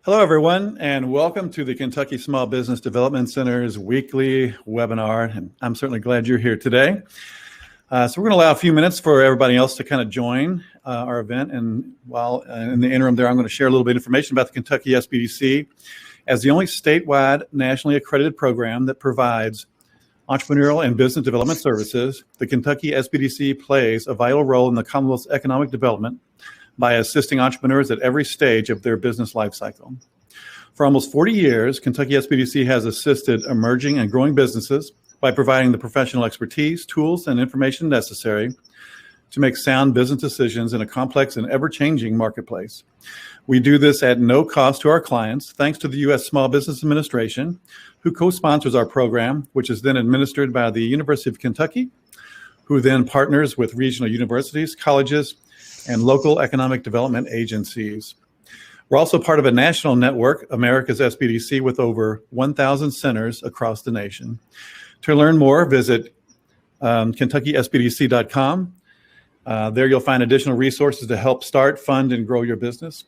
Hello, everyone, and welcome to the Kentucky Small Business Development Center's weekly webinar. And I'm certainly glad you're here today. So we're going to allow a few minutes for everybody else to kind of join our event. And while in the interim there, I'm going to share a little bit of information about the Kentucky SBDC as the only statewide nationally accredited program that provides entrepreneurial and business development services. The Kentucky SBDC plays a vital role in the Commonwealth's economic development by assisting entrepreneurs at every stage of their business life cycle. For almost 40 years, Kentucky SBDC has assisted emerging and growing businesses by providing the professional expertise, tools, and information necessary to make sound business decisions in a complex and ever-changing marketplace. We do this at no cost to our clients, thanks to the U.S. Small Business Administration, who co-sponsors our program, which is then administered by the University of Kentucky, who then partners with regional universities, colleges, and local economic development agencies. We're also part of a national network, America's SBDC, with over 1,000 centers across the nation. To learn more, visit KentuckySBDC.com. There you'll find additional resources to help start, fund, and grow your business.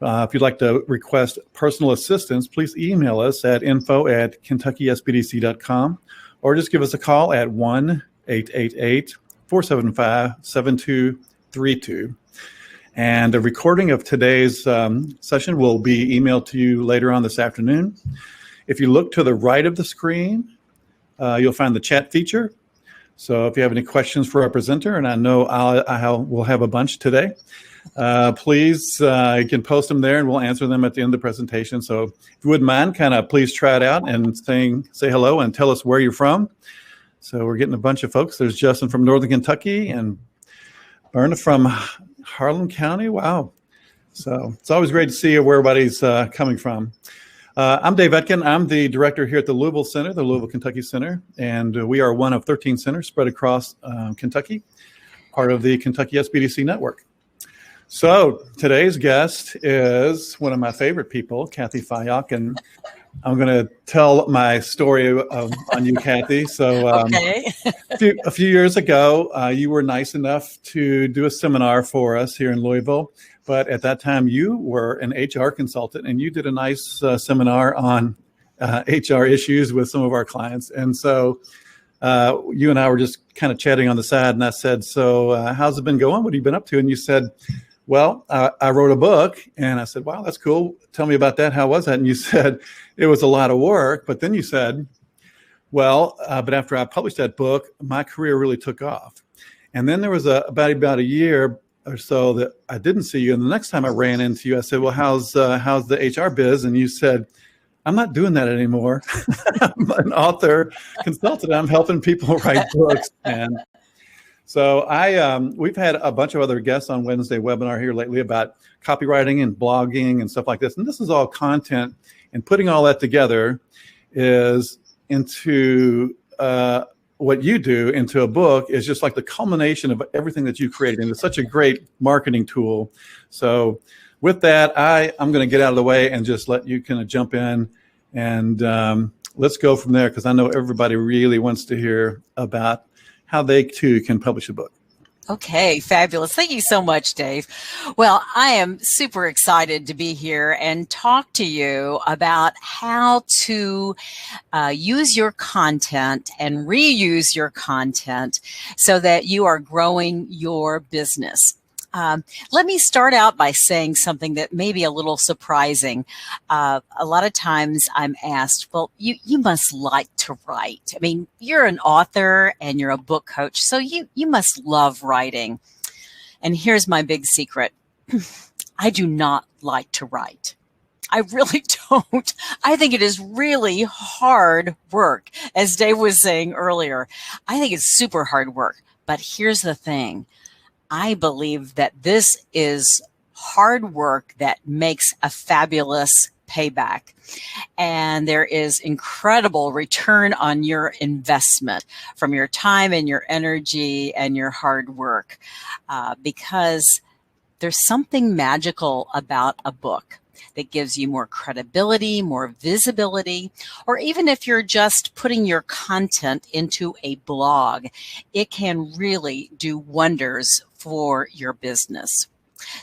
If you'd like to request personal assistance, please email us at info@KentuckySBDC.com or just give us a call at 1-888-475-7232. And a recording of today's session will be emailed to you later on this afternoon. If you look to the right of the screen, you'll find the chat feature. So if you have any questions for our presenter, and I know we'll have a bunch today, please, you can post them there and we'll answer them at the end of the presentation. So if you wouldn't mind, please try it out and say hello and tell us where you're from. So we're getting a bunch of folks. There's Justin from Northern Kentucky and Berna from Harlan County. Wow. So it's always great to see where everybody's coming from. I'm Dave Etkin. I'm the director here at the Louisville Center, the Louisville, Kentucky Center. And we are one of 13 centers spread across Kentucky, part of the Kentucky SBDC network. So today's guest is one of my favorite people, Cathy Fyock. And I'm going to tell my story on you, Cathy. So okay. a few years ago, you were nice enough to do a seminar for us here in Louisville. But at that time, you were an HR consultant, and you did a nice seminar on HR issues with some of our clients. And so you and I were just kind of chatting on the side, and I said, so how's it been going? What have you been up to? And you said, well, I wrote a book. And I said, wow, that's cool. Tell me about that. How was that? And you said, it was a lot of work. But then you said, well, but after I published that book, my career really took off. And then there was about a year or so that I didn't see you. And the next time I ran into you, I said, well, how's the HR biz? And you said, I'm not doing that anymore. I'm an author, consultant. I'm helping people write books. And so we've had a bunch of other guests on Wednesday webinar here lately about copywriting and blogging and stuff like this. And this is all content, and putting all that together is into what you do into a book is just like the culmination of everything that you created. And it's such a great marketing tool. So with that, I'm going to get out of the way and just let you kind of jump in, and let's go from there, because I know everybody really wants to hear about how they too can publish a book. Okay, fabulous. Thank you so much, Dave. Well, I am super excited to be here and talk to you about how to use your content and reuse your content so that you are growing your business. Let me start out by saying something that may be a little surprising. A lot of times I'm asked, well, you must like to write. I mean, you're an author and you're a book coach, so you must love writing. And here's my big secret. I do not like to write. I really don't. I think it is really hard work. As Dave was saying earlier, I think it's super hard work. But here's the thing. I believe that this is hard work that makes a fabulous payback. And there is incredible return on your investment from your time and your energy and your hard work, because there's something magical about a book that gives you more credibility, more visibility, or even if you're just putting your content into a blog, it can really do wonders for your business.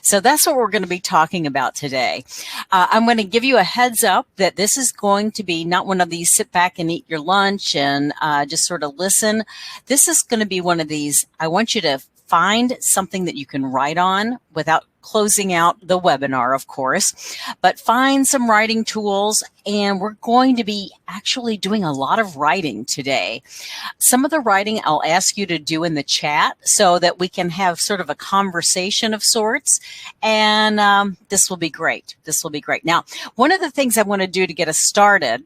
So that's what we're going to be talking about today. I'm going to give you a heads up that this is going to be not one of these sit back and eat your lunch and just sort of listen. This is going to be one of these, I want you to find something that you can write on without closing out the webinar, of course, but find some writing tools, and we're going to be actually doing a lot of writing today. Some of the writing I'll ask you to do in the chat so that we can have sort of a conversation of sorts, and this will be great. This will be great. Now, one of the things I want to do to get us started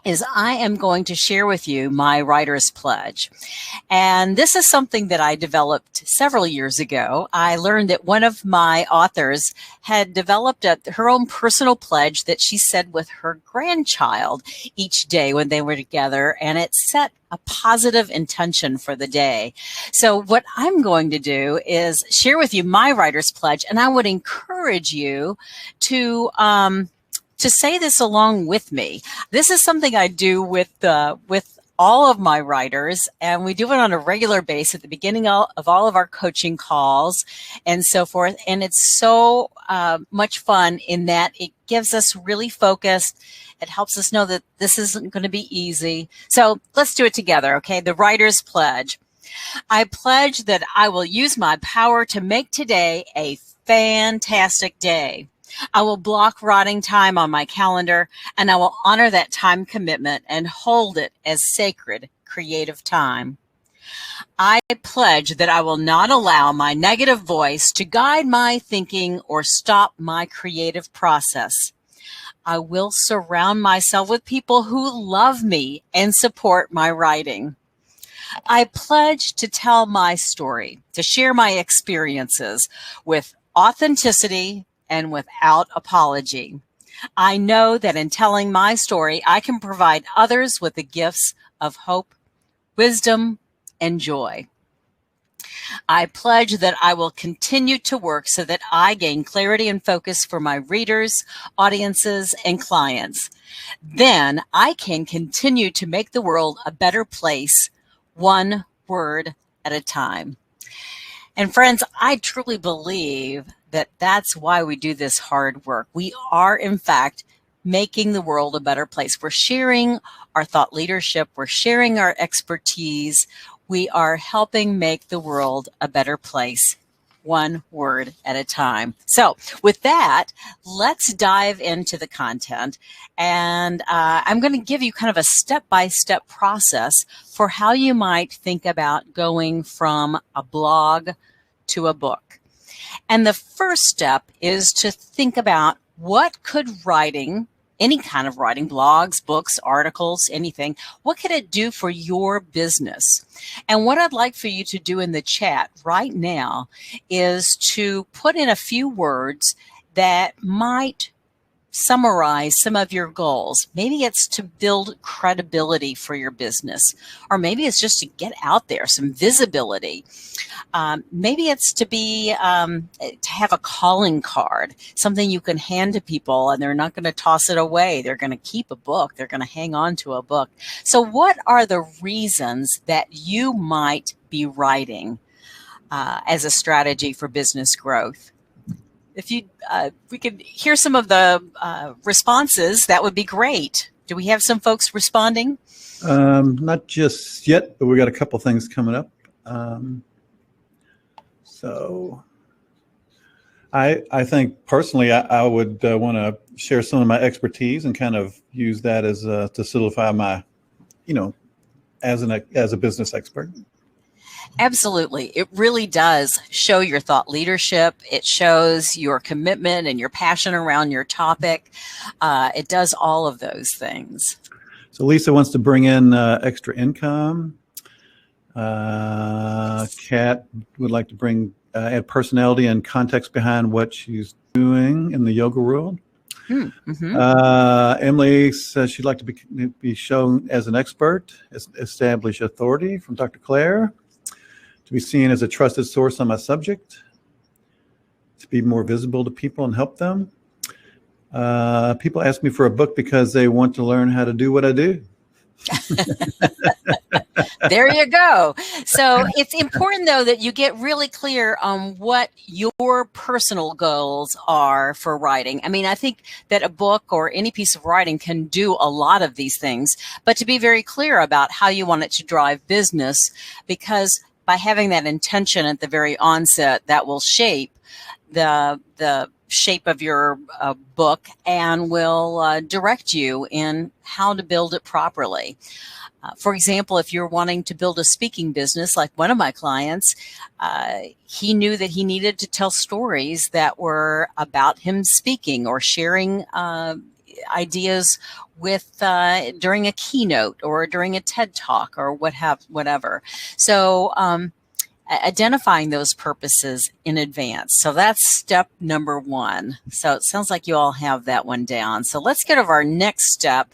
is I am going to share with you my writer's pledge. And this is something that I developed several years ago. I learned that one of my authors had developed her own personal pledge that she said with her grandchild each day when they were together, and it set a positive intention for the day. So what I'm going to do is share with you my writer's pledge, and I would encourage you to say this along with me. This is something I do with all of my writers, and we do it on a regular basis at the beginning of all of our coaching calls and so forth. And it's so much fun in that it gives us really focused. It helps us know that this isn't going to be easy. So let's do it together, okay? The writer's pledge. I pledge that I will use my power to make today a fantastic day. I will block writing time on my calendar, and I will honor that time commitment and hold it as sacred creative time. I pledge that I will not allow my negative voice to guide my thinking or stop my creative process. I will surround myself with people who love me and support my writing. I pledge to tell my story, to share my experiences with authenticity and without apology. I know that in telling my story, I can provide others with the gifts of hope, wisdom, and joy. I pledge that I will continue to work so that I gain clarity and focus for my readers, audiences, and clients. Then I can continue to make the world a better place, one word at a time. And friends, I truly believe that that's why we do this hard work. We are, in fact, making the world a better place. We're sharing our thought leadership. We're sharing our expertise. We are helping make the world a better place, one word at a time. So with that, let's dive into the content. And I'm going to give you kind of a step-by-step process for how you might think about going from a blog to a book. And the first step is to think about what could writing, any kind of writing, blogs, books, articles, anything, what could it do for your business? And what I'd like for you to do in the chat right now is to put in a few words that might summarize some of your goals. Maybe it's to build credibility for your business, or maybe it's just to get out there, some visibility. Maybe it's to have a calling card, something you can hand to people and they're not going to toss it away. They're going to keep a book. They're going to hang on to a book. So what are the reasons that you might be writing as a strategy for business growth? If we could hear some of the responses, that would be great. Do we have some folks responding? Not just yet, but we got a couple things coming up. So I think personally, I would want to share some of my expertise and kind of use that as to solidify my, as a business expert. Absolutely. It really does show your thought leadership. It shows your commitment and your passion around your topic. It does all of those things. So Lisa wants to bring in extra income. Kat would like to add personality and context behind what she's doing in the yoga world. Mm-hmm. Emily says she'd like to be shown as an expert, establish authority from Dr. Claire, to be seen as a trusted source on my subject, to be more visible to people and help them. People ask me for a book because they want to learn how to do what I do. There you go. So it's important, though, that you get really clear on what your personal goals are for writing. I mean, I think that a book or any piece of writing can do a lot of these things, but to be very clear about how you want it to drive business, because by having that intention at the very onset, that will shape the shape of your book and will direct you in how to build it properly. For example, if you're wanting to build a speaking business, like one of my clients, he knew that he needed to tell stories that were about him speaking or sharing ideas with during a keynote or during a TED Talk or whatever. So identifying those purposes in advance. So that's step number one. So it sounds like you all have that one down. So let's get over our next step,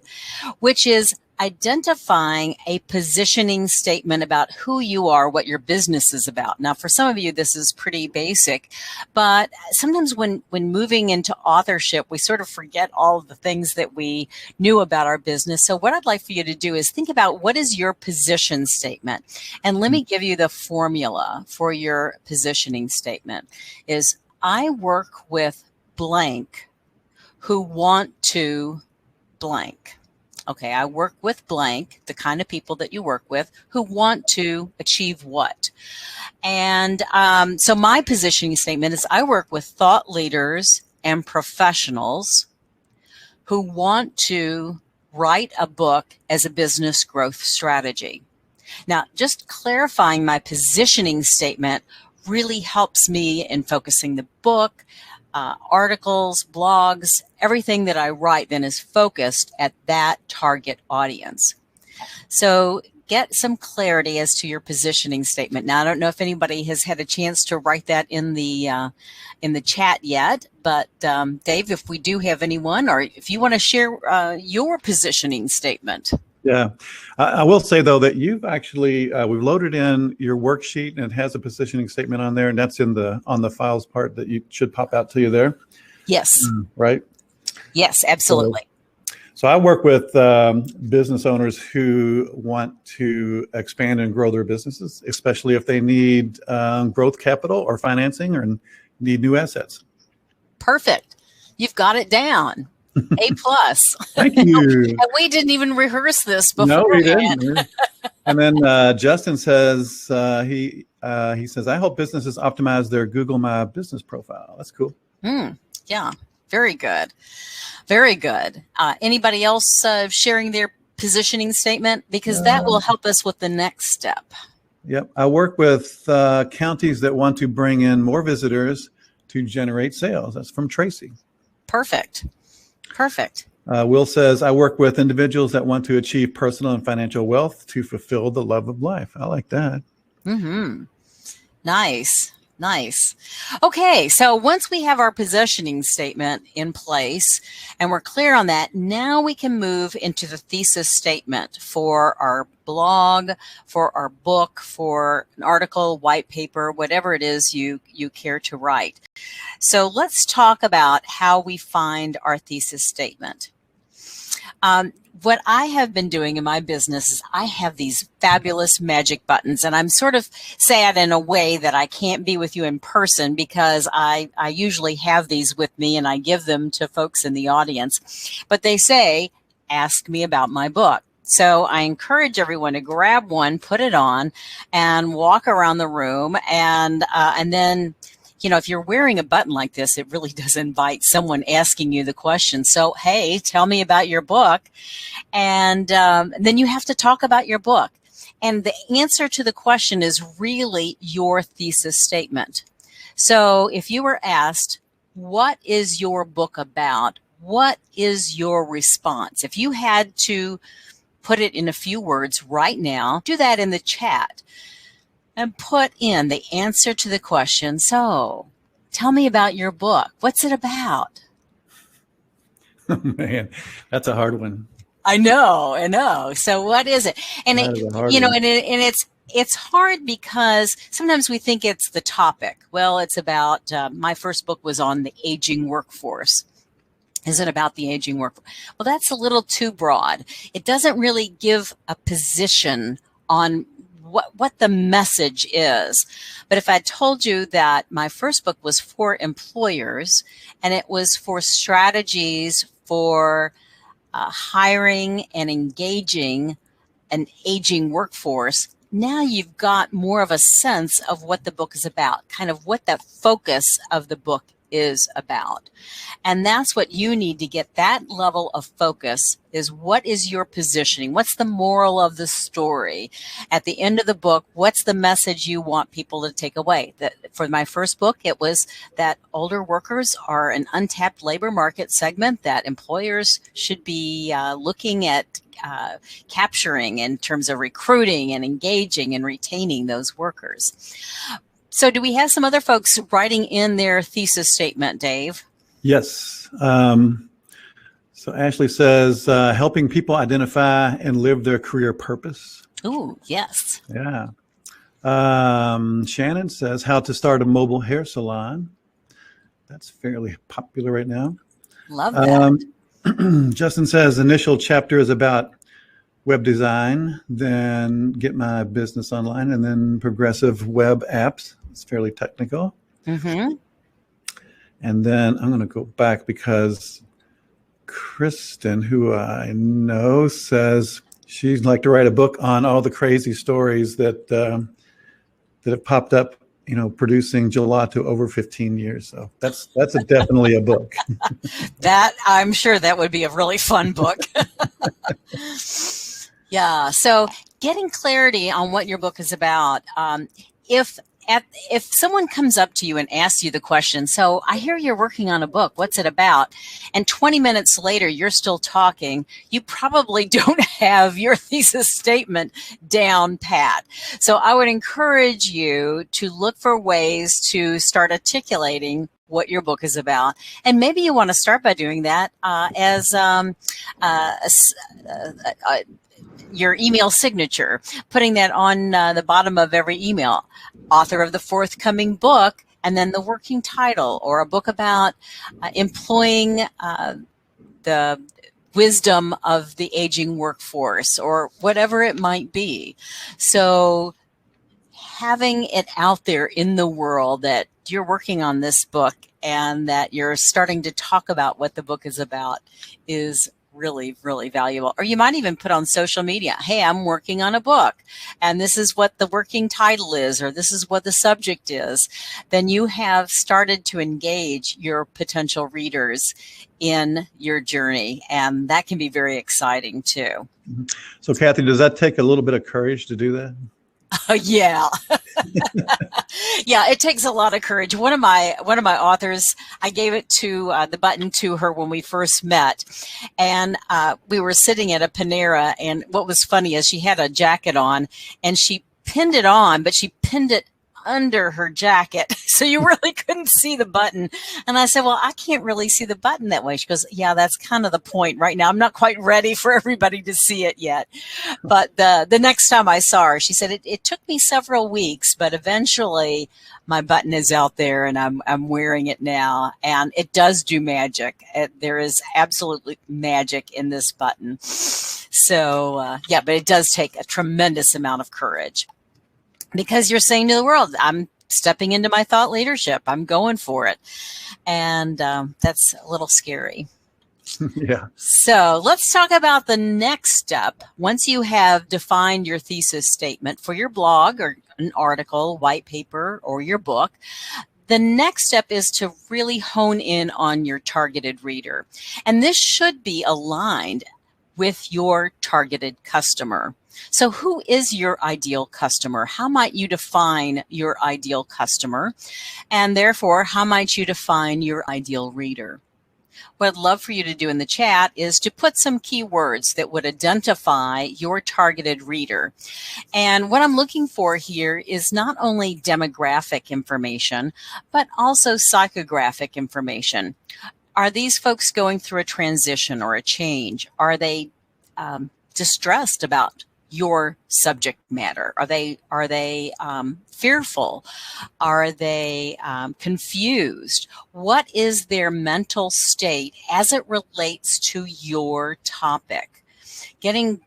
which is identifying a positioning statement about who you are, what your business is about. Now, for some of you, this is pretty basic, but sometimes when moving into authorship, we sort of forget all of the things that we knew about our business. So what I'd like for you to do is think about what is your position statement. And let me give you the formula for your positioning statement is I work with blank who want to blank. Okay, I work with blank, the kind of people that you work with who want to achieve what? And so my positioning statement is I work with thought leaders and professionals who want to write a book as a business growth strategy. Now, just clarifying my positioning statement really helps me in focusing the book, articles, blogs, everything that I write then is focused at that target audience. So get some clarity as to your positioning statement. Now, I don't know if anybody has had a chance to write that in the chat yet, but Dave, if we do have anyone, or if you want to share your positioning statement. Yeah, I will say, though, that you've actually, we've loaded in your worksheet and it has a positioning statement on there, and that's on the files part that you should pop out to you there. Yes. Right? Yes, absolutely. So I work with business owners who want to expand and grow their businesses, especially if they need growth capital or financing or need new assets. Perfect. You've got it down. A+. Thank you. And we didn't even rehearse this before. No, we didn't. And then Justin says, he says, I hope businesses optimize their Google My Business profile. That's cool. Yeah, very good. Very good. Anybody else sharing their positioning statement? Because that will help us with the next step. Yep. I work with counties that want to bring in more visitors to generate sales. That's from Tracy. Perfect. Perfect. Will says, I work with individuals that want to achieve personal and financial wealth to fulfill the love of life. I like that. Mm-hmm. Nice. Nice. Okay, so once we have our positioning statement in place and we're clear on that, now we can move into the thesis statement for our blog, for our book, for an article, white paper, whatever it is you care to write. So let's talk about how we find our thesis statement. What I have been doing in my business is I have these fabulous magic buttons, and I'm sort of sad in a way that I can't be with you in person because I usually have these with me and I give them to folks in the audience. But they say, ask me about my book. So I encourage everyone to grab one, put it on, and walk around the room, and then, you know, if you're wearing a button like this, it really does invite someone asking you the question. So, hey, tell me about your book. And then you have to talk about your book. And the answer to the question is really your thesis statement. So if you were asked, what is your book about? What is your response? If you had to put it in a few words right now, do that in the chat. And put in the answer to the question. So, tell me about your book. What's it about? Oh, man, that's a hard one. I know. So, what is it? And it's hard because sometimes we think it's the topic. Well, it's about my first book was on the aging workforce. Is it about the aging workforce? Well, that's a little too broad. It doesn't really give a position on what the message is. But if I told you that my first book was for employers and it was for strategies for hiring and engaging an aging workforce, now you've got more of a sense of what the book is about, kind of what the focus of the book is about. And that's what you need to get that level of focus, is what is your positioning? What's the moral of the story? At the end of the book, what's the message you want people to take away? That for my first book, it was that older workers are an untapped labor market segment that employers should be looking at capturing in terms of recruiting and engaging and retaining those workers. So do we have some other folks writing in their thesis statement, Dave? Yes. So Ashley says, helping people identify and live their career purpose. Ooh, yes. Yeah. Shannon says, how to start a mobile hair salon. That's fairly popular right now. Love that. Justin says, initial chapter is about web design, then get my business online, and then progressive web apps. It's fairly technical. Mm-hmm. And then I'm going to go back because Kristen, who I know, says she'd like to write a book on all the crazy stories that have popped up, producing gelato over 15 years. So that's definitely a book. That, I'm sure that would be a really fun book. Yeah. So getting clarity on what your book is about. If someone comes up to you and asks you the question, so I hear you're working on a book, what's it about? And 20 minutes later, you're still talking, you probably don't have your thesis statement down pat. So I would encourage you to look for ways to start articulating what your book is about. And maybe you want to start by doing that as your email signature, putting that on the bottom of every email. Author of the forthcoming book, and then the working title, or a book about employing the wisdom of the aging workforce, or whatever it might be. So having it out there in the world that you're working on this book and that you're starting to talk about what the book is about is really, really valuable. Or you might even put on social media, hey, I'm working on a book and this is what the working title is, or this is what the subject is. Then you have started to engage your potential readers in your journey. And that can be very exciting too. So Cathy, does that take a little bit of courage to do that? Yeah. Yeah, it takes a lot of courage. One of my authors, I gave it to the button to her when we first met, and we were sitting at a Panera, and what was funny is she had a jacket on and she pinned it on, but she pinned it under her jacket, so you really couldn't see the button. And I said, well, I can't really see the button that way. She goes, yeah, that's kind of the point right now. I'm not quite ready for everybody to see it yet. But the next time I saw her, she said, it took me several weeks, but eventually my button is out there and I'm wearing it now, and it does do magic. There is absolutely magic in this button. So yeah, but it does take a tremendous amount of courage. Because you're saying to the world, I'm stepping into my thought leadership. I'm going for it. And that's a little scary. Yeah. So let's talk about the next step. Once you have defined your thesis statement for your blog or an article, white paper, or your book, the next step is to really hone in on your targeted reader. And this should be aligned with your targeted customer. So who is your ideal customer? How might you define your ideal customer? And therefore, how might you define your ideal reader? What I'd love for you to do in the chat is to put some keywords that would identify your targeted reader. And what I'm looking for here is not only demographic information, but also psychographic information. Are these folks going through a transition or a change? Are they distressed about your subject matter? Are they fearful? Are they confused? What is their mental state as it relates to your topic? Getting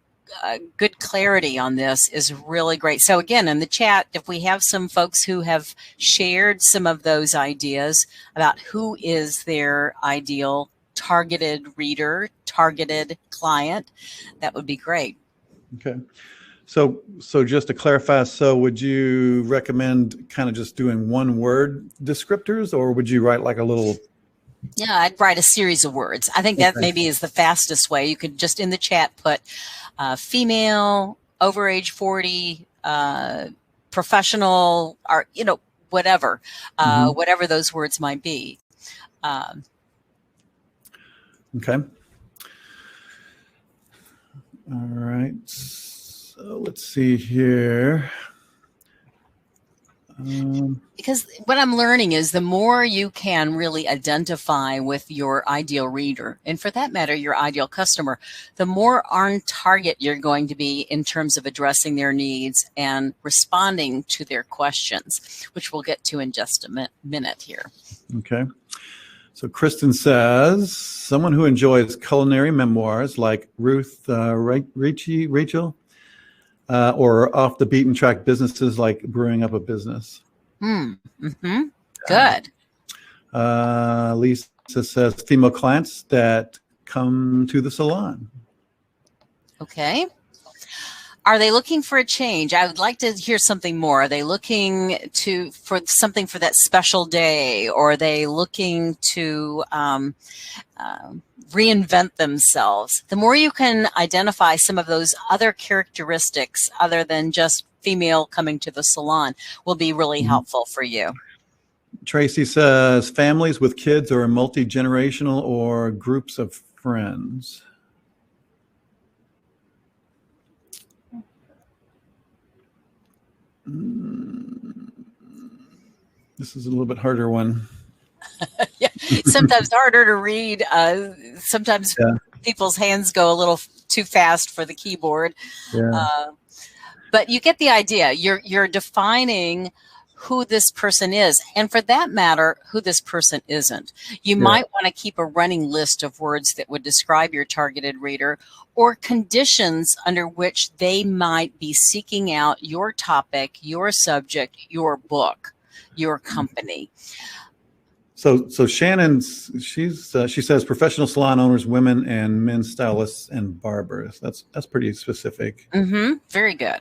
good clarity on this is really great. So again, in the chat, if we have some folks who have shared some of those ideas about who is their ideal targeted reader, targeted client, that would be great. Okay. So just to clarify, so would you recommend kind of just doing one word descriptors, or would you write like a little? Yeah, I'd write a series of words. I think that maybe is the fastest way. You could just in the chat put female, over age 40, professional, or, whatever, whatever those words might be. Okay. All right. So let's see here. Because what I'm learning is the more you can really identify with your ideal reader, and for that matter, your ideal customer, the more on target you're going to be in terms of addressing their needs and responding to their questions, which we'll get to in just a minute here. Okay. So Kristen says, someone who enjoys culinary memoirs like Ruth Rachel, or off the beaten track businesses like Brewing Up a Business. Good. Lisa says female clients that come to the salon. Okay. Are they looking for a change? I would like to hear something more. Are they looking for something for that special day, or are they looking to reinvent themselves? The more you can identify some of those other characteristics other than just female coming to the salon will be really helpful for you. Tracy says families with kids or multi-generational or groups of friends. This is a little bit harder one. Yeah, sometimes harder to read. Sometimes people's hands go a little too fast for the keyboard. Yeah. But you get the idea. You're defining who this person is, and for that matter, who this person isn't. You might want to keep a running list of words that would describe your targeted reader, or conditions under which they might be seeking out your topic, your subject, your book, your company. So Shannon, she says professional salon owners, women and men stylists and barbers. That's pretty specific. Very good.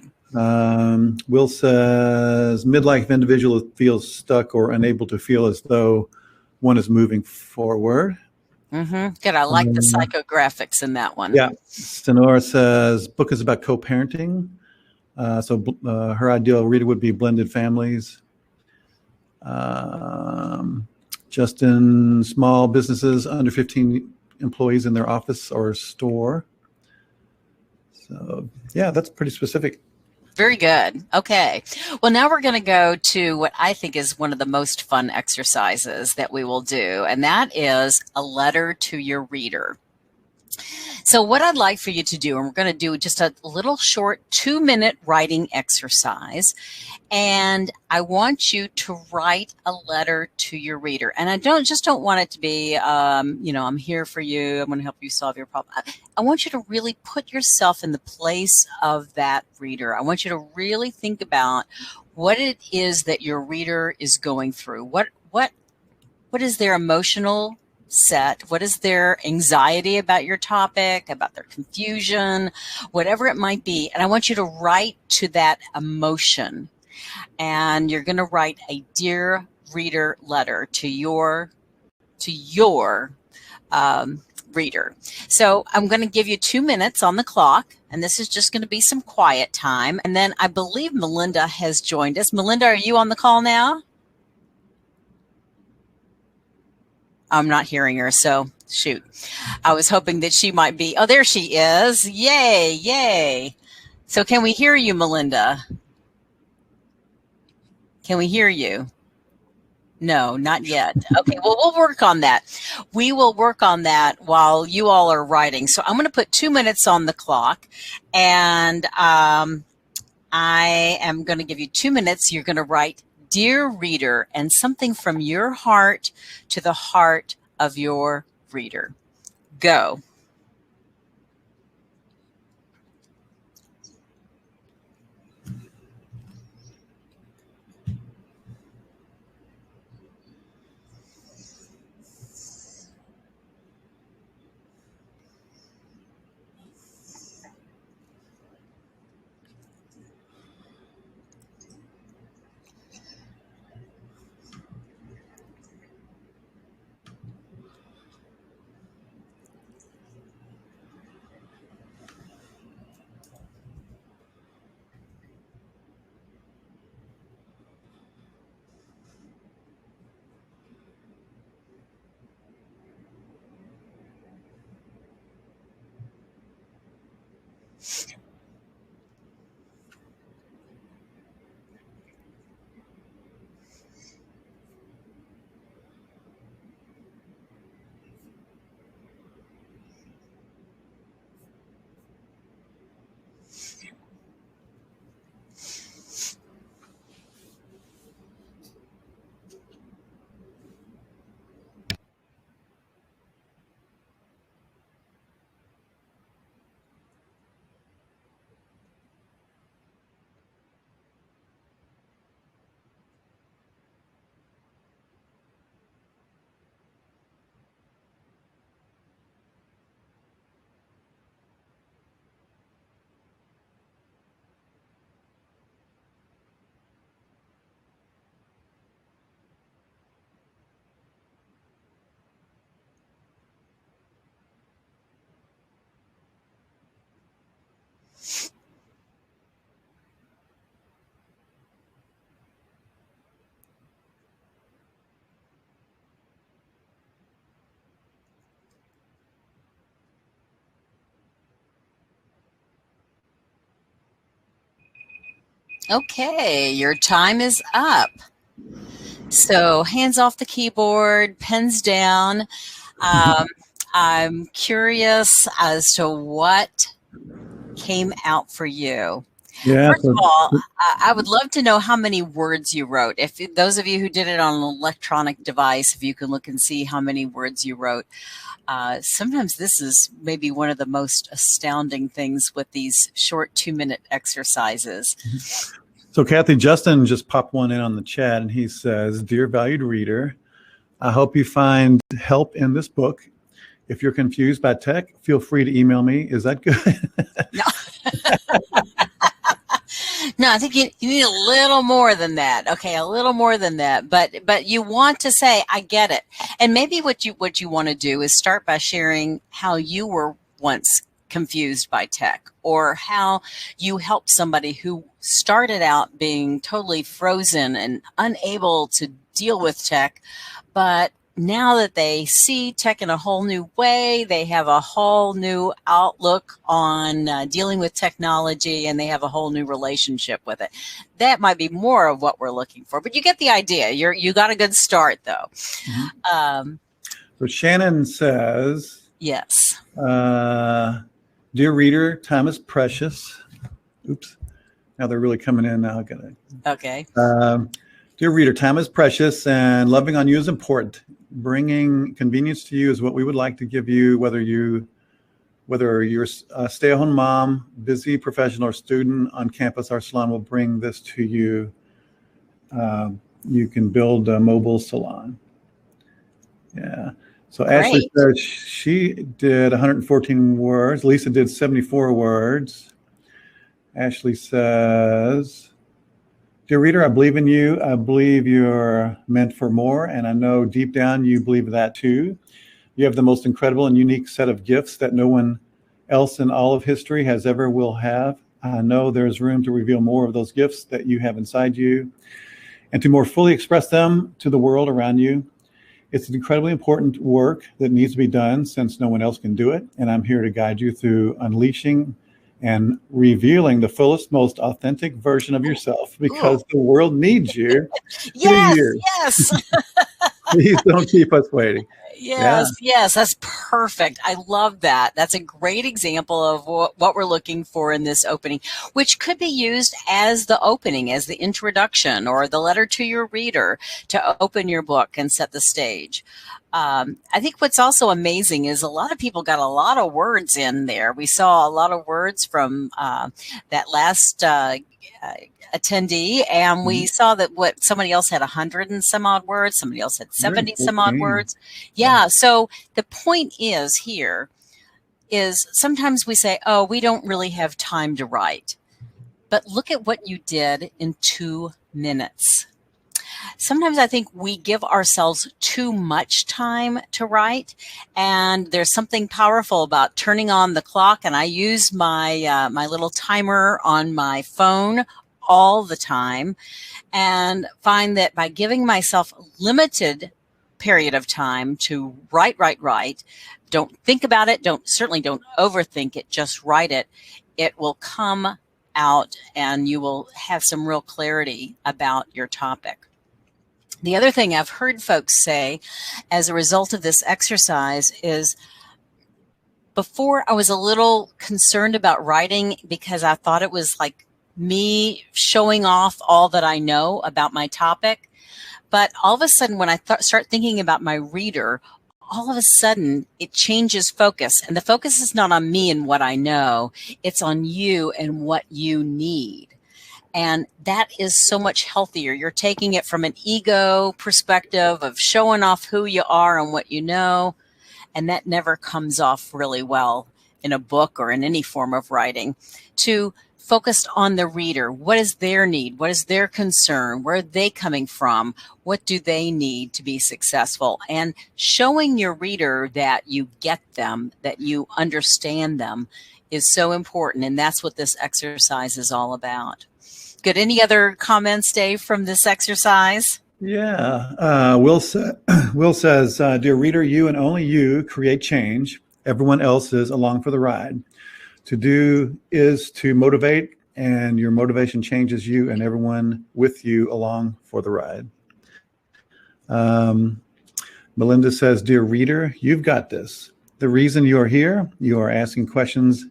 Will says midlife individual feels stuck or unable to feel as though one is moving forward. Good. I like the psychographics in that one. Yeah. Stenora says book is about co-parenting. So her ideal reader would be blended families. Justin, small businesses under 15 employees in their office or store. So yeah, that's pretty specific. Very good. Okay. Well, now we're going to go to what I think is one of the most fun exercises that we will do, and that is a letter to your reader. So what I'd like for you to do, and we're going to do just a little short 2-minute writing exercise, and I want you to write a letter to your reader. And I don't want it to be, I'm here for you, I'm going to help you solve your problem. I want you to really put yourself in the place of that reader. I want you to really think about what it is that your reader is going through. What is their emotional set? What is their anxiety about your topic, about their confusion, whatever it might be? And I want you to write to that emotion. And you're going to write a dear reader letter to your reader. So I'm going to give you 2 minutes on the clock, and this is just going to be some quiet time. And then I believe Melinda has joined us. Melinda, are you on the call now? I'm not hearing her, so shoot. I was hoping that she might be. Oh, there she is. Yay, yay. So can we hear you, Melinda? Can we hear you? No, not yet. Okay, well, we'll work on that. We will work on that while you all are writing. So I'm going to put 2 minutes on the clock, and I am going to give you 2 minutes. You're going to write, Dear Reader, and something from your heart to the heart of your reader. Go. Okay, your time is up. So hands off the keyboard, pens down. I'm curious as to what came out for you. Yeah. First of all, I would love to know how many words you wrote. If those of you who did it on an electronic device, if you can look and see how many words you wrote. Sometimes this is maybe one of the most astounding things with these short 2-minute exercises. So Cathy, Justin just popped one in on the chat, and he says, "Dear valued reader, I hope you find help in this book. If you're confused by tech, feel free to email me." Is that good? No. No, I think you need a little more than that. Okay, a little more than that. But you want to say, I get it. And maybe what you want to do is start by sharing how you were once confused by tech, or how you helped somebody who started out being totally frozen and unable to deal with tech, but now that they see tech in a whole new way, they have a whole new outlook on dealing with technology, and they have a whole new relationship with it. That might be more of what we're looking for, but you get the idea. You got a good start, though. Mm-hmm. So Shannon says, yes. "Dear reader, time is precious." Oops. Now they're really coming in now. Okay. "Dear reader, time is precious and loving on you is important. Bringing convenience to you is what we would like to give you, whether you're a stay-at-home mom, busy professional, or student on campus. Our salon will bring this to you. You can build a mobile salon." Yeah. So Great. Ashley says she did 114 words. Lisa did 74 words. Ashley says, "Dear reader, I believe in you. I believe you're meant for more, and I know deep down you believe that too. You have the most incredible and unique set of gifts that no one else in all of history has ever will have. I know there's room to reveal more of those gifts that you have inside you and to more fully express them to the world around you. It's an incredibly important work that needs to be done since no one else can do it, and I'm here to guide you through unleashing and revealing the fullest, most authentic version of yourself, because the world needs you. Yes, yes. Please don't keep us waiting." Yes, yes, that's perfect. I love that. That's a great example of what we're looking for in this opening, which could be used as the opening, as the introduction, or the letter to your reader to open your book and set the stage. I think what's also amazing is a lot of people got a lot of words in there. We saw a lot of words from that last attendee, and we saw that somebody else had 100 and some odd words, somebody else had 70 some odd words. Yeah. So the point is here is sometimes we say, oh, we don't really have time to write, but look at what you did in 2 minutes. Sometimes I think we give ourselves too much time to write, and there's something powerful about turning on the clock. And I use my my little timer on my phone all the time, and find that by giving myself a limited period of time to write, don't think about it, certainly don't overthink it, just write it, it will come out and you will have some real clarity about your topic. The other thing I've heard folks say as a result of this exercise is, before I was a little concerned about writing because I thought it was like me showing off all that I know about my topic. But all of a sudden, when I start thinking about my reader, all of a sudden it changes focus. And the focus is not on me and what I know, it's on you and what you need. And that is so much healthier. You're taking it from an ego perspective of showing off who you are and what you know. And that never comes off really well in a book or in any form of writing. To focused on the reader. What is their need? What is their concern? Where are they coming from? What do they need to be successful? And showing your reader that you get them, that you understand them, is so important. And that's what this exercise is all about. Good. Any other comments, Dave, from this exercise? Yeah. Will says, "Dear reader, you and only you create change. Everyone else is along for the ride. To do is to motivate and your motivation changes you and everyone with you along for the ride. Melinda says, dear reader, you've got this. The reason you are here, you are asking questions,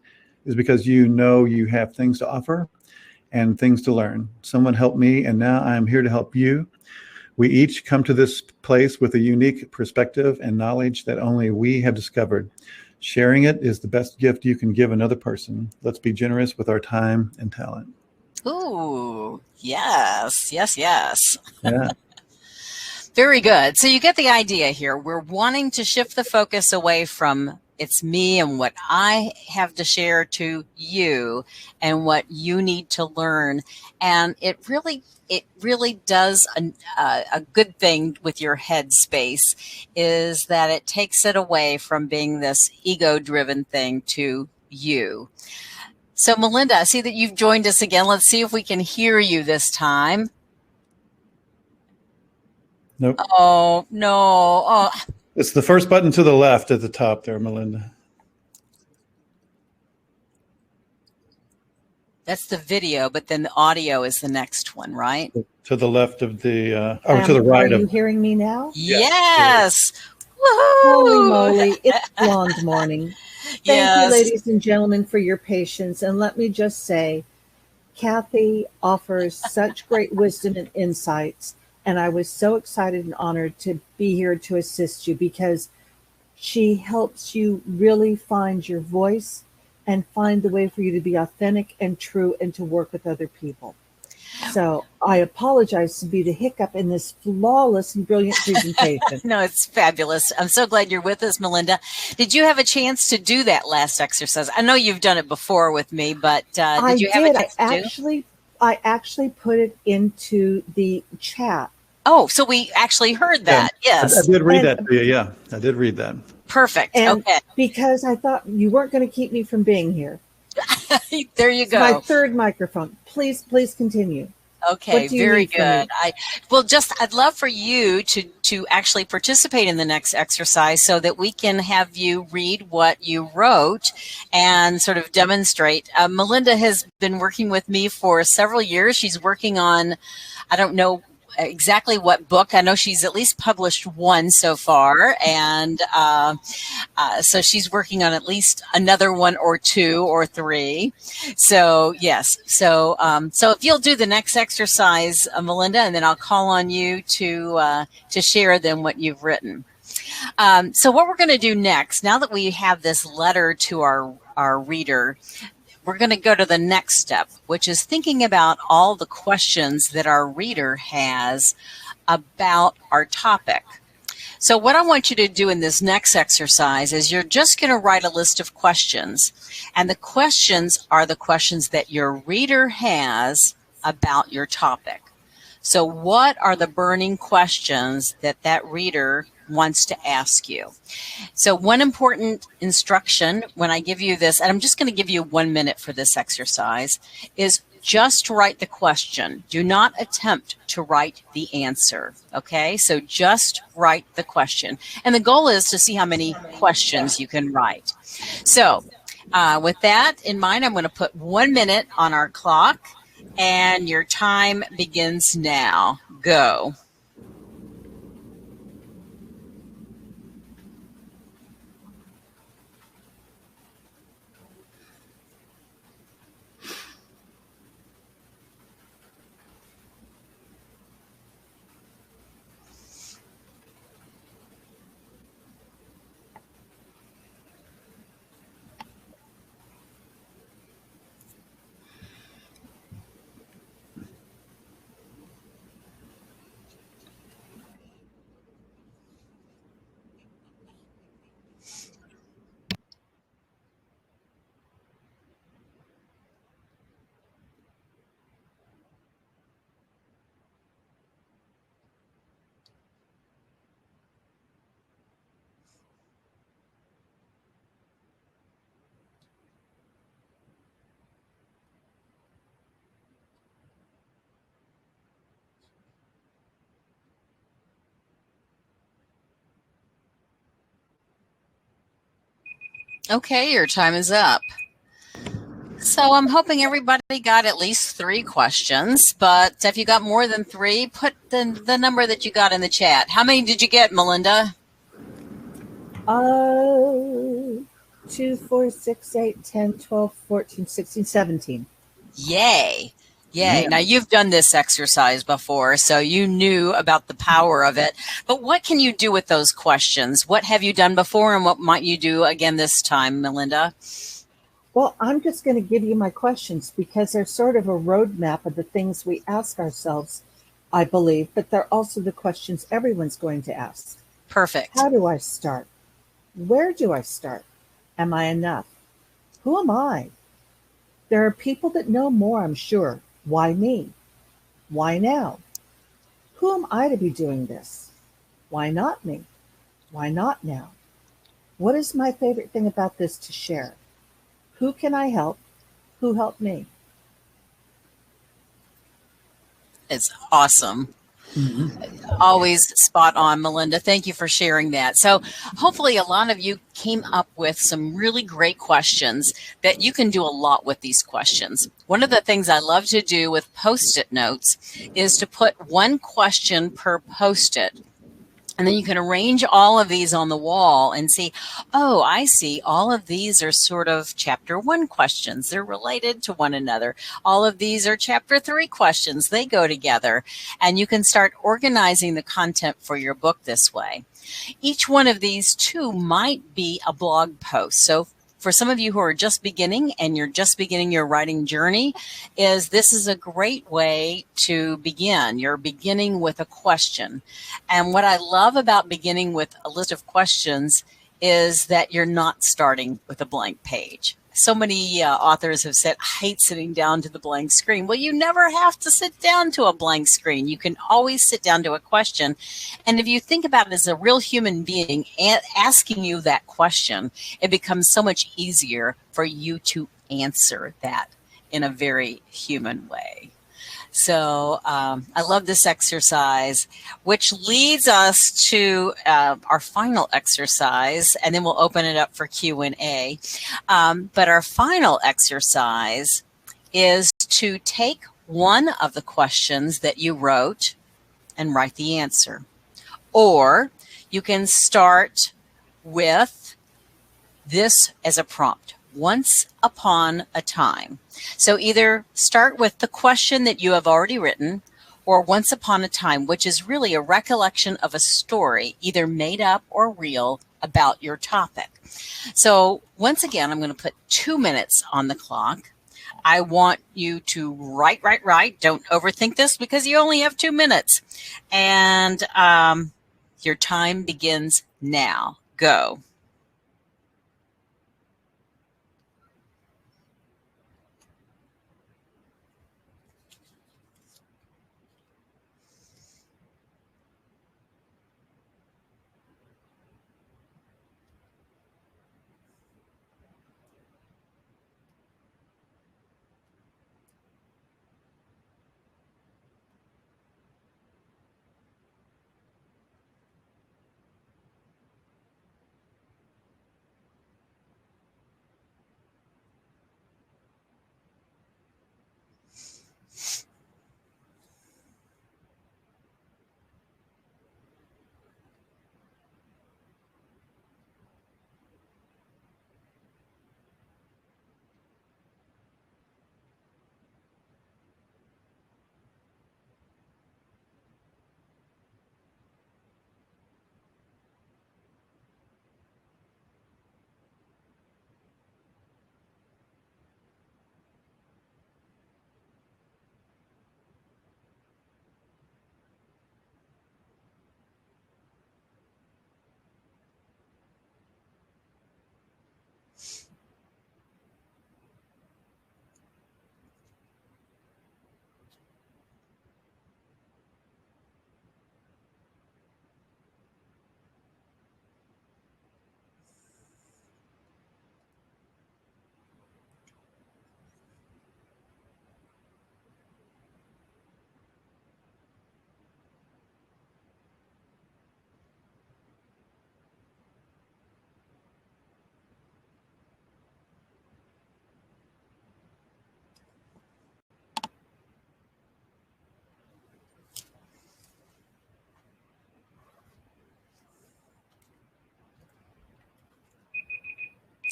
is because you know you have things to offer and things to learn. Someone helped me, and now I am here to help you. We each come to this place with a unique perspective and knowledge that only we have discovered. Sharing it is the best gift you can give another person. Let's be generous with our time and talent. Ooh, yes, yes, yes. Yeah. Very good. So you get the idea here. We're wanting to shift the focus away from it's me and what I have to share to you and what you need to learn. And it really does a good thing with your headspace is that it takes it away from being this ego-driven thing to you. So Melinda, I see that you've joined us again. Let's see if we can hear you this time. Nope. Oh, no. Oh. It's the first button to the left at the top there, Melinda. That's the video, but then the audio is the next one, right? To the left of the, or to the right. Are you hearing me now? Yes. Holy moly, it's blonde morning. Thank you, Yes. ladies and gentlemen, for your patience. And let me just say, Cathy offers such great wisdom and insights. And I was so excited and honored to be here to assist you because she helps you really find your voice and find the way for you to be authentic and true and to work with other people. So I apologize to be the hiccup in this flawless and brilliant presentation. No, it's fabulous. I'm so glad you're with us, Melinda. Did you have a chance to do that last exercise? I know you've done it before with me, but did you have a chance to do? I actually put it into the chat. Oh, so we actually heard that. Yeah, yes. I did read that to you. Yeah, I did read that. Perfect. And okay. Because I thought you weren't going to keep me from being here. There you go. My third microphone. Please continue. Okay, very good. I'd love for you to actually participate in the next exercise so that we can have you read what you wrote and sort of demonstrate. Melinda has been working with me for several years. She's working on, I don't know exactly what book. I know she's at least published one so far, and so she's working on at least another one or two or three. So yes, so if you'll do the next exercise, Melinda, and then I'll call on you to share then what you've written. So what we're going to do next, now that we have this letter to our reader, we're going to go to the next step, which is thinking about all the questions that our reader has about our topic. So what I want you to do in this next exercise is you're just going to write a list of questions. And the questions are the questions that your reader has about your topic. So what are the burning questions that reader wants to ask you? So one important instruction when I give you this, and I'm just going to give you 1 minute for this exercise, is just write the question. Do not attempt to write the answer, okay? So just write the question. And the goal is to see how many questions you can write. So with that in mind, I'm going to put 1 minute on our clock, and your time begins now. Go. Okay, your time is up. So I'm hoping everybody got at least 3 questions, but if you got more than 3, put the number that you got in the chat. How many did you get, Melinda? 2, 4, 6, 8, 10, 12, 14, 16, 17. Yay. Yay. Man. Now, you've done this exercise before, so you knew about the power of it. But what can you do with those questions? What have you done before, and what might you do again this time, Melinda? Well, I'm just going to give you my questions because they're sort of a roadmap of the things we ask ourselves, I believe, but they're also the questions everyone's going to ask. Perfect. How do I start? Where do I start? Am I enough? Who am I? There are people that know more, I'm sure. Why me? Why now? Who am I to be doing this? Why not me? Why not now? What is my favorite thing about this to share? Who can I help? Who helped me? It's awesome. Mhm. Always spot on, Melinda. Thank you for sharing that. So hopefully a lot of you came up with some really great questions that you can do a lot with these questions. One of the things I love to do with Post-it notes is to put 1 question per Post-it. And then you can arrange all of these on the wall and see, oh, I see all of these are sort of chapter 1 questions. They're related to one another. All of these are chapter 3 questions. They go together. And you can start organizing the content for your book this way. Each one of these too might be a blog post. So for some of you who are just beginning and you're just beginning your writing journey, this is a great way to begin. You're beginning with a question. And what I love about beginning with a list of questions is that you're not starting with a blank page. So many authors have said, I hate sitting down to the blank screen. Well, you never have to sit down to a blank screen. You can always sit down to a question. And if you think about it as a real human being asking you that question, it becomes so much easier for you to answer that in a very human way. So I love this exercise, which leads us to our final exercise, and then we'll open it up for Q&A. But our final exercise is to take one of the questions that you wrote and write the answer. Or you can start with this as a prompt. Once upon a time. So either start with the question that you have already written or once upon a time, which is really a recollection of a story, either made up or real, about your topic. So once again, I'm going to put 2 minutes on the clock. I want you to write. Don't overthink this because you only have 2 minutes. And your time begins now. Go.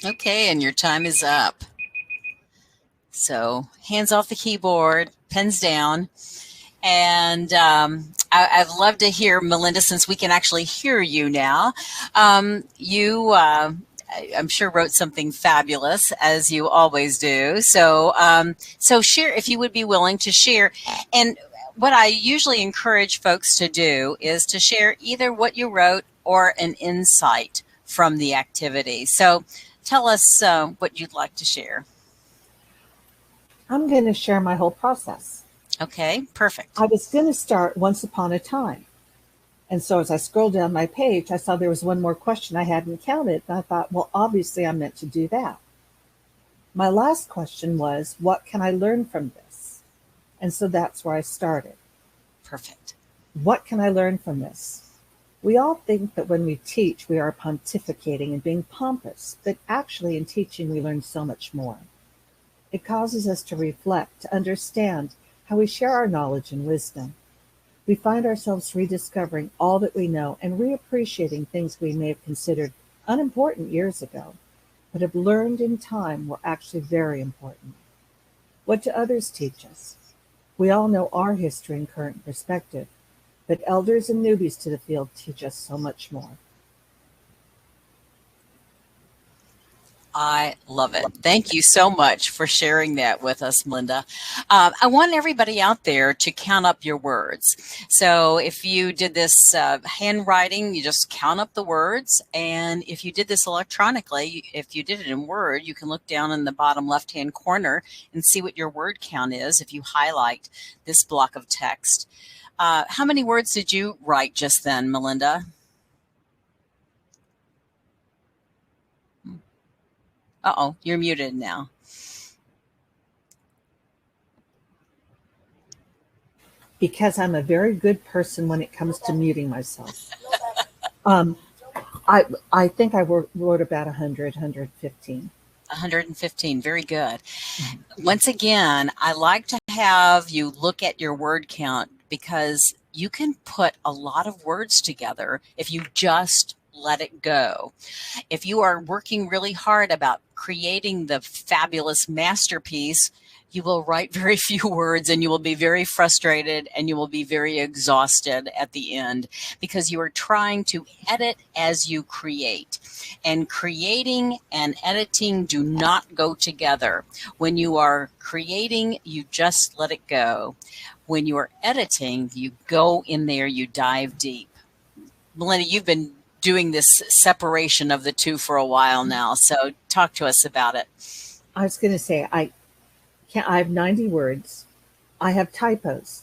Okay, and your time is up. So hands off the keyboard, pens down. And I'd love to hear, Melinda, since we can actually hear you now. You, I'm sure, wrote something fabulous, as you always do. So, so share, if you would be willing to share. And what I usually encourage folks to do is to share either what you wrote or an insight from the activity. So tell us what you'd like to share. I'm going to share my whole process. Okay, perfect. I was going to start once upon a time. And so as I scrolled down my page, I saw there was one more question I hadn't counted. And I thought, well, obviously I'm meant to do that. My last question was, what can I learn from this? And so that's where I started. Perfect. What can I learn from this? We all think that when we teach, we are pontificating and being pompous, but actually in teaching, we learn so much more. It causes us to reflect, to understand how we share our knowledge and wisdom. We find ourselves rediscovering all that we know and reappreciating things we may have considered unimportant years ago, but have learned in time were actually very important. What do others teach us? We all know our history and current perspective, but elders and newbies to the field teach us so much more. I love it. Thank you so much for sharing that with us, Melinda. I want everybody out there to count up your words. So if you did this handwriting, you just count up the words. And if you did this electronically, if you did it in Word, you can look down in the bottom left-hand corner and see what your word count is if you highlight this block of text. How many words did you write just then, Melinda? Uh-oh, you're muted now. Because I'm a very good person when it comes to muting myself. I think I wrote about 100, 115. 115, very good. Once again, I like to have you look at your word count because you can put a lot of words together if you just let it go. If you are working really hard about creating the fabulous masterpiece, you will write very few words and you will be very frustrated and you will be very exhausted at the end because you are trying to edit as you create. And creating and editing do not go together. When you are creating, you just let it go. When you are editing, you go in there, you dive deep. Melinda, you've been doing this separation of the two for a while now. So talk to us about it. I was going to say, I have 90 words. I have typos.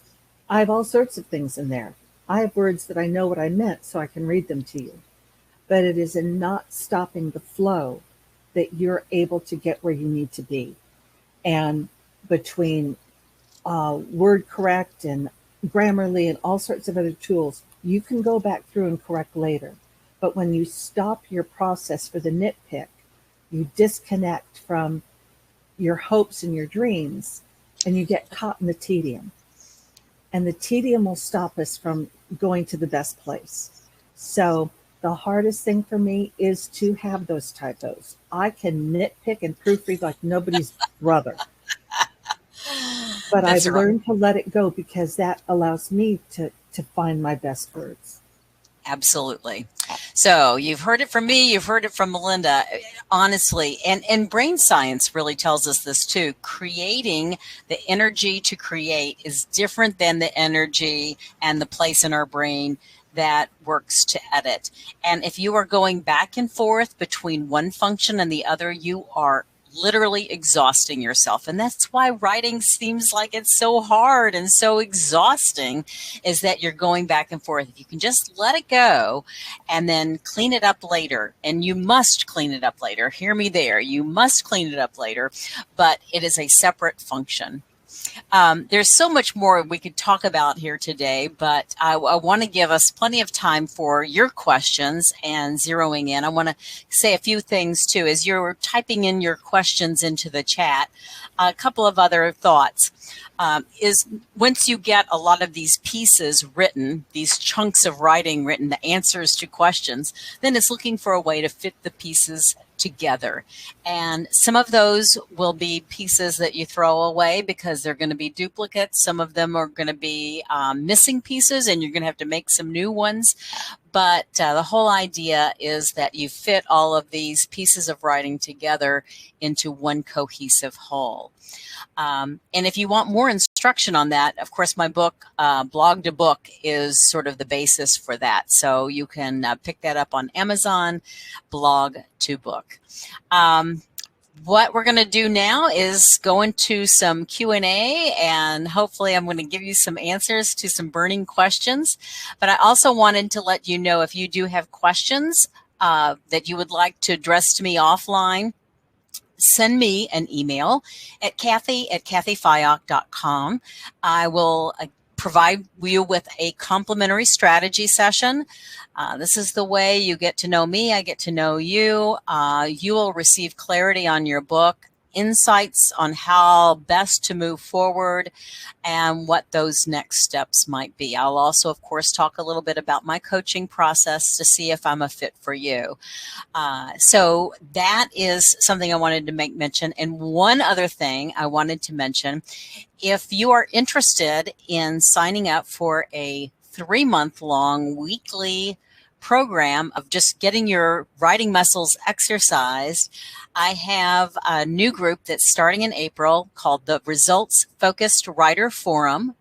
I have all sorts of things in there. I have words that I know what I meant so I can read them to you. But it is in not stopping the flow that you're able to get where you need to be. And between word correct and Grammarly and all sorts of other tools, you can go back through and correct later. But when you stop your process for the nitpick, you disconnect from your hopes and your dreams, and you get caught in the tedium. And the tedium will stop us from going to the best place. So the hardest thing for me is to have those typos. I can nitpick and proofread like nobody's brother. But I've learned to let it go because that allows me to find my best words. Absolutely. So you've heard it from me, you've heard it from Melinda, honestly, and brain science really tells us this too. Creating, the energy to create is different than the energy and the place in our brain that works to edit. And if you are going back and forth between one function and the other, you are literally exhausting yourself. And that's why writing seems like it's so hard and so exhausting, is that you're going back and forth. If you can just let it go and then clean it up later, and you must clean it up later. Hear me there. You must clean it up later, but it is a separate function. There's so much more we could talk about here today, but I want to give us plenty of time for your questions and zeroing in. I want to say a few things too. As you're typing in your questions into the chat, a couple of other thoughts. is once you get a lot of these pieces written, these chunks of writing written, the answers to questions, then it's looking for a way to fit the pieces together. And some of those will be pieces that you throw away because they're going to be duplicates. Some of them are going to be missing pieces, and you're going to have to make some new ones. But the whole idea is that you fit all of these pieces of writing together into one cohesive whole. And if you want more instruction on that, of course, my book, Blog2Book, is sort of the basis for that. So you can pick that up on Amazon, Blog2Book. What we're going to do now is go into some Q&A, and hopefully I'm going to give you some answers to some burning questions. But I also wanted to let you know, if you do have questions that you would like to address to me offline, send me an email at Cathy@cathyfyock.com. I will provide you with a complimentary strategy session. This is the way you get to know me. I get to know you. You will receive clarity on your book, insights on how best to move forward, and what those next steps might be. I'll also, of course, talk a little bit about my coaching process to see if I'm a fit for you. So that is something I wanted to make mention. And one other thing I wanted to mention, if you are interested in signing up for a 3-month-long weekly program of just getting your writing muscles exercised, I have a new group that's starting in April called the Results Focused Writer Forum.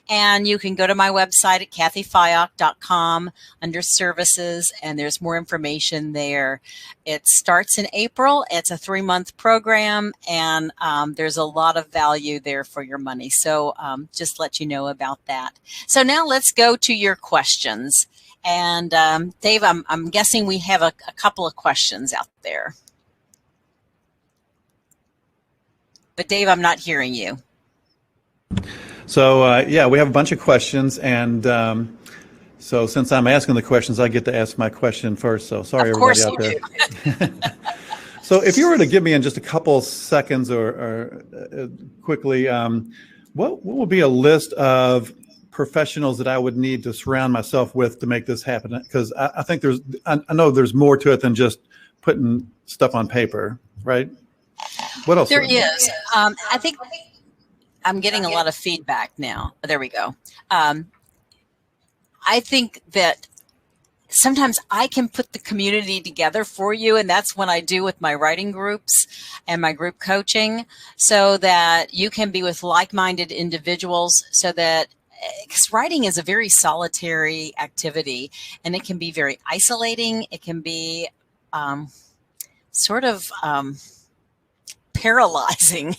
And you can go to my website at cathyfyock.com under services, and there's more information there. It starts in April. It's a 3-month program, and there's a lot of value there for your money. So just let you know about that. So now let's go to your questions. And Dave, I'm guessing we have a couple of questions out there. But Dave, I'm not hearing you. So, yeah, we have a bunch of questions, and so since I'm asking the questions, I get to ask my question first. So sorry, everybody out there. So if you were to give me in just a couple seconds or quickly, what would be a list of professionals that I would need to surround myself with to make this happen? Because I think I know there's more to it than just putting stuff on paper, right? What else? There is. I think I'm getting a lot of feedback now. There we go. I think that sometimes I can put the community together for you, and that's what I do with my writing groups and my group coaching, so that you can be with like-minded individuals, so that, because writing is a very solitary activity, and it can be very isolating. It can be sort of paralyzing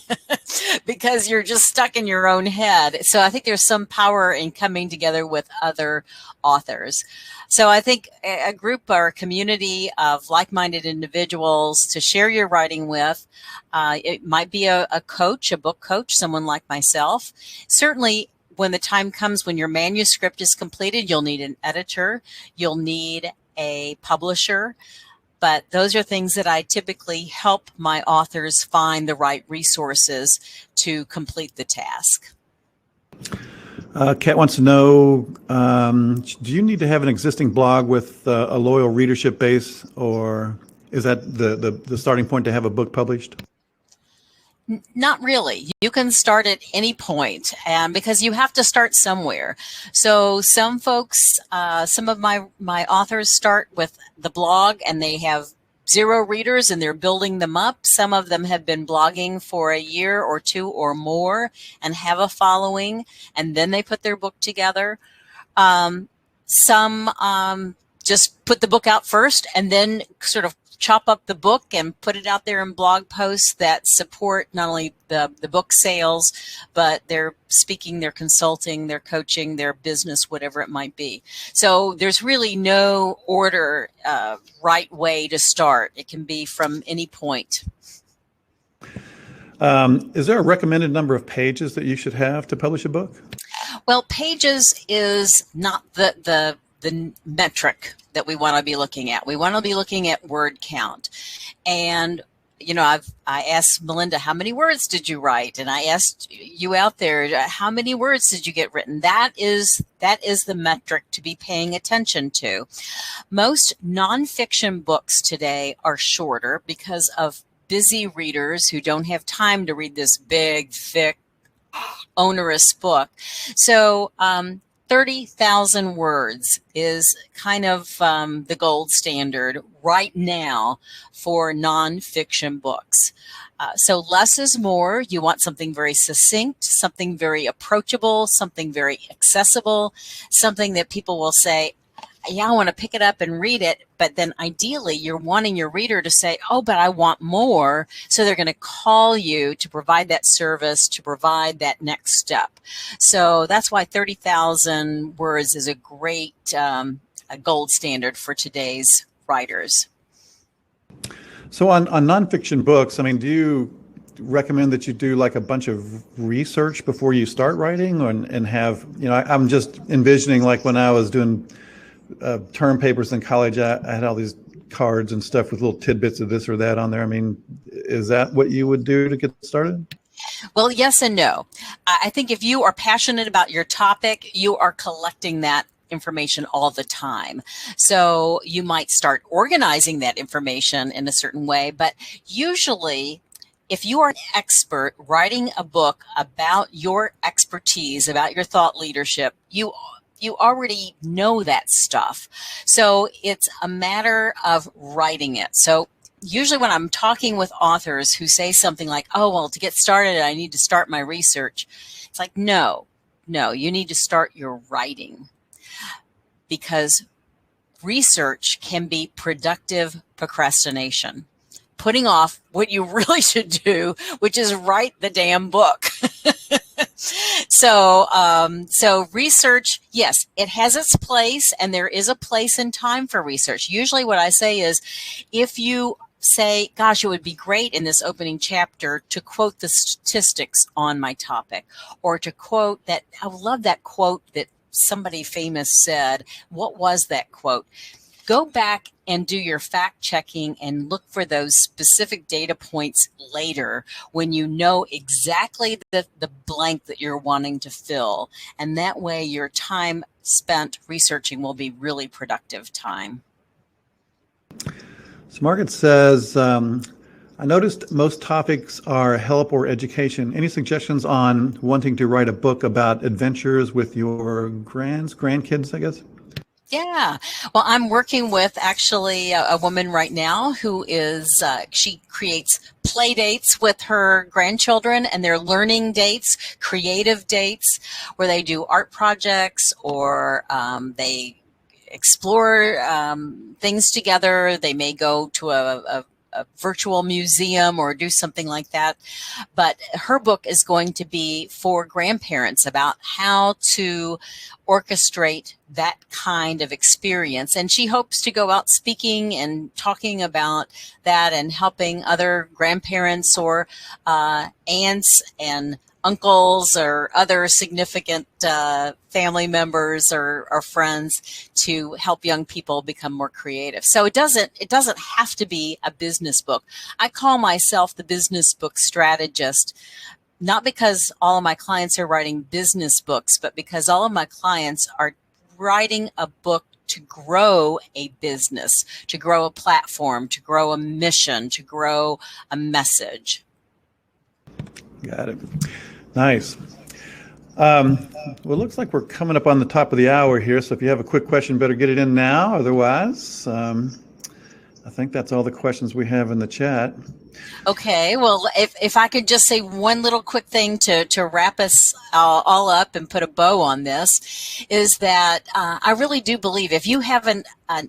because you're just stuck in your own head. So I think there's some power in coming together with other authors. So I think a group or a community of like-minded individuals to share your writing with, it might be a coach, a book coach, someone like myself. Certainly, when the time comes when your manuscript is completed, you'll need an editor, you'll need a publisher. But those are things that I typically help my authors find the right resources to complete the task. Kat wants to know, do you need to have an existing blog with a loyal readership base, or is that the starting point to have a book published? Not really. You can start at any point, and because you have to start somewhere. So some folks, some of my authors start with the blog and they have 0 readers and they're building them up. Some of them have been blogging for a year or 2 or more and have a following, and then they put their book together. Some just put the book out first and then sort of chop up the book and put it out there in blog posts that support not only the book sales, but their speaking, their consulting, their coaching, their business, whatever it might be. So there's really no right way to start. It can be from any point. Is there a recommended number of pages that you should have to publish a book? Well, pages is not the metric that we want to be looking at. We want to be looking at word count. And I asked Melinda, how many words did you write? And I asked you out there, how many words did you get written? That is the metric to be paying attention to. Most nonfiction books today are shorter because of busy readers who don't have time to read this big, thick, onerous book. So 30,000 words is kind of the gold standard right now for nonfiction books. So less is more. You want something very succinct, something very approachable, something very accessible, something that people will say, yeah, I want to pick it up and read it. But then ideally, you're wanting your reader to say, oh, but I want more. So they're going to call you to provide that service, to provide that next step. So that's why 30,000 words is a great a gold standard for today's writers. So on nonfiction books, I mean, do you recommend that you do like a bunch of research before you start writing, and have, I'm just envisioning like when I was doing term papers in college, I had all these cards and stuff with little tidbits of this or that on there. I mean, is that what you would do to get started? Well, yes and no. I think if you are passionate about your topic, you are collecting that information all the time. So you might start organizing that information in a certain way, but usually if you are an expert writing a book about your expertise, about your thought leadership, you already know that stuff. So it's a matter of writing it. So usually when I'm talking with authors who say something like, oh, well, to get started, I need to start my research. It's like, no, you need to start your writing, because research can be productive procrastination, putting off what you really should do, which is write the damn book. So research, yes, it has its place, and there is a place and time for research. Usually what I say is, if you say, gosh, it would be great in this opening chapter to quote the statistics on my topic, or to quote that, I love that quote that somebody famous said. What was that quote? Go back and do your fact checking and look for those specific data points later when you know exactly the blank that you're wanting to fill. And that way your time spent researching will be really productive time. So Margaret says, I noticed most topics are help or education. Any suggestions on wanting to write a book about adventures with your grandkids, I guess? Yeah. Well, I'm working with actually a woman right now who is, she creates play dates with her grandchildren, and they're learning dates, creative dates, where they do art projects, or they explore things together. They may go to a virtual museum or do something like that. But her book is going to be for grandparents about how to orchestrate that kind of experience. And she hopes to go out speaking and talking about that and helping other grandparents or aunts and uncles or other significant family members or friends to help young people become more creative. So it doesn't have to be a business book. I call myself the Business Book Strategist, not because all of my clients are writing business books, but because all of my clients are writing a book to grow a business, to grow a platform, to grow a mission, to grow a message. Got it. Nice. Well, it looks like we're coming up on the top of the hour here, so if you have a quick question, better get it in now. Otherwise, I think that's all the questions we have in the chat. Okay, well, if I could just say one little quick thing to wrap us all up and put a bow on this, is that I really do believe if you have an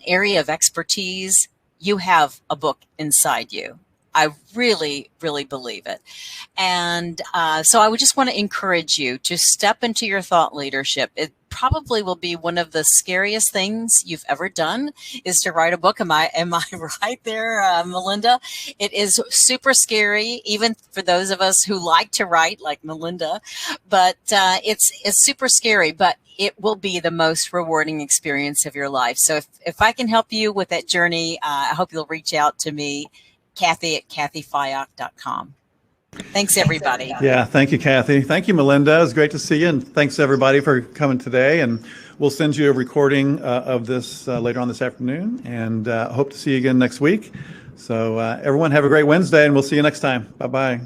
area of expertise, you have a book inside you. I really, really believe it. And so I would just want to encourage you to step into your thought leadership. It probably will be one of the scariest things you've ever done, is to write a book. Am I right there, Melinda? It is super scary, even for those of us who like to write like Melinda, but it's super scary, but it will be the most rewarding experience of your life. So if I can help you with that journey, I hope you'll reach out to me Cathy at cathyfyock.com. Thanks, everybody. Yeah, thank you, Cathy. Thank you, Melinda. It was great to see you. And thanks, everybody, for coming today. And we'll send you a recording of this later on this afternoon. And hope to see you again next week. So everyone have a great Wednesday, and we'll see you next time. Bye-bye.